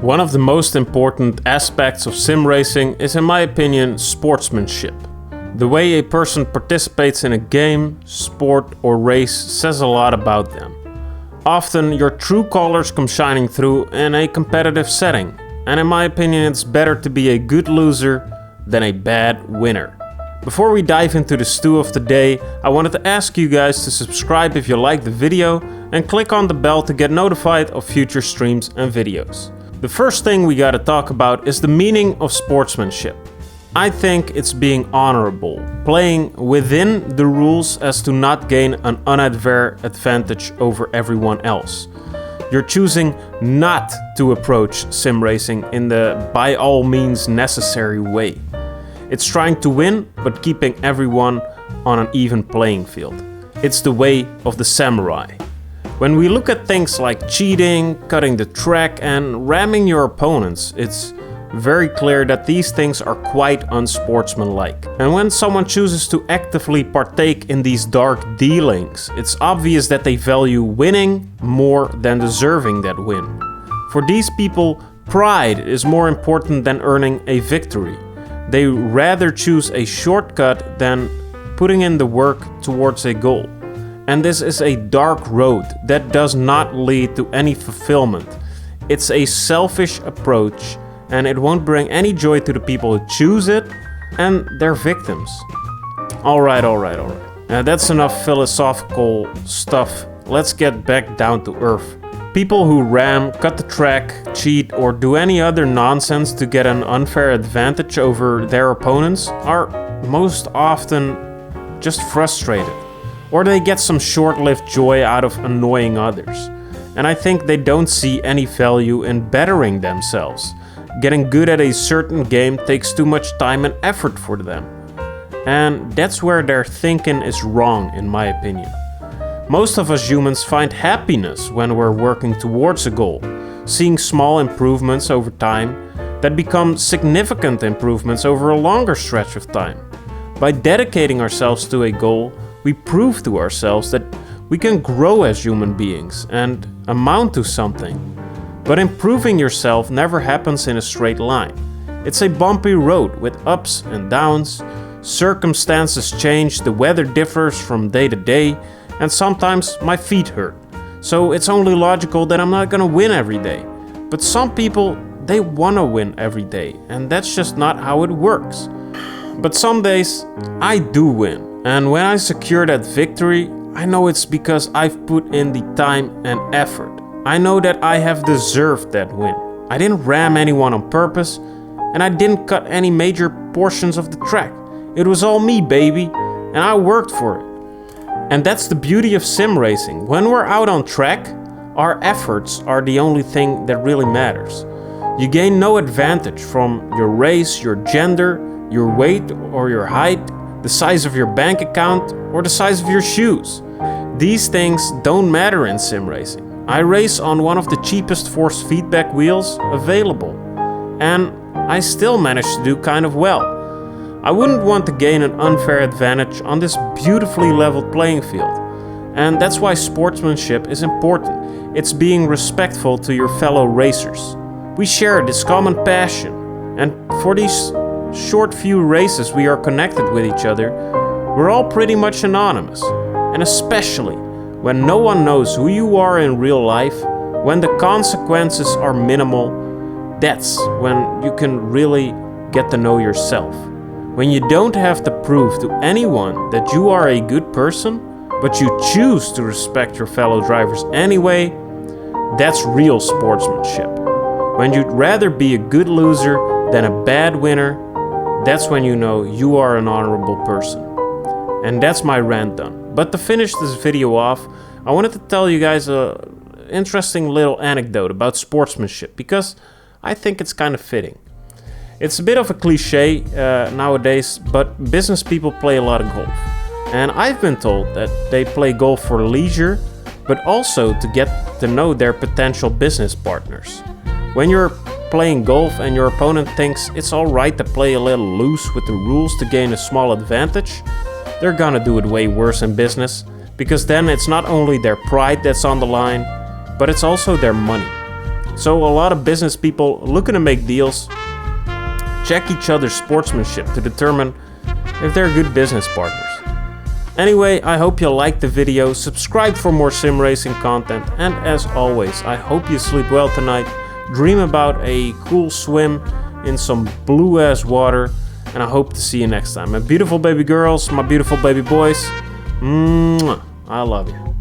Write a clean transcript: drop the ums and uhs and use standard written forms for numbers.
One of the most important aspects of sim racing is, in my opinion, sportsmanship. The way a person participates in a game, sport, or race says a lot about them. Often your true colors come shining through in a competitive setting, and in my opinion it's better to be a good loser than a bad winner. Before we dive into the stew of the day, I wanted to ask you guys to subscribe if you like the video and click on the bell to get notified of future streams and videos. The first thing we gotta talk about is the meaning of sportsmanship. I think it's being honorable, playing within the rules as to not gain an unfair advantage over everyone else. You're choosing not to approach sim racing in the by all means necessary way. It's trying to win, but keeping everyone on an even playing field. It's the way of the samurai. When we look at things like cheating, cutting the track, and ramming your opponents, it's very clear that these things are quite unsportsmanlike. And when someone chooses to actively partake in these dark dealings, it's obvious that they value winning more than deserving that win. For these people, pride is more important than earning a victory. They rather choose a shortcut than putting in the work towards a goal. And this is a dark road that does not lead to any fulfillment. It's a selfish approach, and it won't bring any joy to the people who choose it and their victims. Alright. That's enough philosophical stuff. Let's get back down to earth. People who ram, cut the track, cheat, or do any other nonsense to get an unfair advantage over their opponents are most often just frustrated. Or they get some short-lived joy out of annoying others. And I think they don't see any value in bettering themselves. Getting good at a certain game takes too much time and effort for them. And that's where their thinking is wrong, in my opinion. Most of us humans find happiness when we're working towards a goal, seeing small improvements over time that become significant improvements over a longer stretch of time. By dedicating ourselves to a goal, we prove to ourselves that we can grow as human beings and amount to something. But improving yourself never happens in a straight line. It's a bumpy road with ups and downs. Circumstances change, the weather differs from day to day, and sometimes my feet hurt. So it's only logical that I'm not gonna win every day. But some people, they wanna win every day, and that's just not how it works. But some days, I do win. And when I secure that victory, I know it's because I've put in the time and effort. I know that I have deserved that win. I didn't ram anyone on purpose, and I didn't cut any major portions of the track. It was all me, baby, and I worked for it. And that's the beauty of sim racing. When we're out on track, our efforts are the only thing that really matters. You gain no advantage from your race, your gender, your weight or your height, the size of your bank account, or the size of your shoes. These things don't matter in sim racing. I race on one of the cheapest force feedback wheels available, and I still manage to do kind of well. I wouldn't want to gain an unfair advantage on this beautifully leveled playing field. And that's why sportsmanship is important. It's being respectful to your fellow racers. We share this common passion, and for these short few races we are connected with each other, we're all pretty much anonymous. And especially when no one knows who you are in real life, when the consequences are minimal, that's when you can really get to know yourself. When you don't have to prove to anyone that you are a good person, but you choose to respect your fellow drivers anyway, that's real sportsmanship. When you'd rather be a good loser than a bad winner, that's when you know you are an honorable person. And that's my rant done. But to finish this video off, I wanted to tell you guys an interesting little anecdote about sportsmanship, because I think it's kind of fitting. It's a bit of a cliche nowadays, but business people play a lot of golf. And I've been told that they play golf for leisure, but also to get to know their potential business partners. When you're playing golf and your opponent thinks it's alright to play a little loose with the rules to gain a small advantage, they're gonna do it way worse in business, because then it's not only their pride that's on the line, but it's also their money. So a lot of business people looking to make deals check each other's sportsmanship to determine if they're good business partners. Anyway, I hope you liked the video, subscribe for more sim racing content, and as always, I hope you sleep well tonight, dream about a cool swim in some blue ass water, and I hope to see you next time. My beautiful baby girls, my beautiful baby boys, I love you.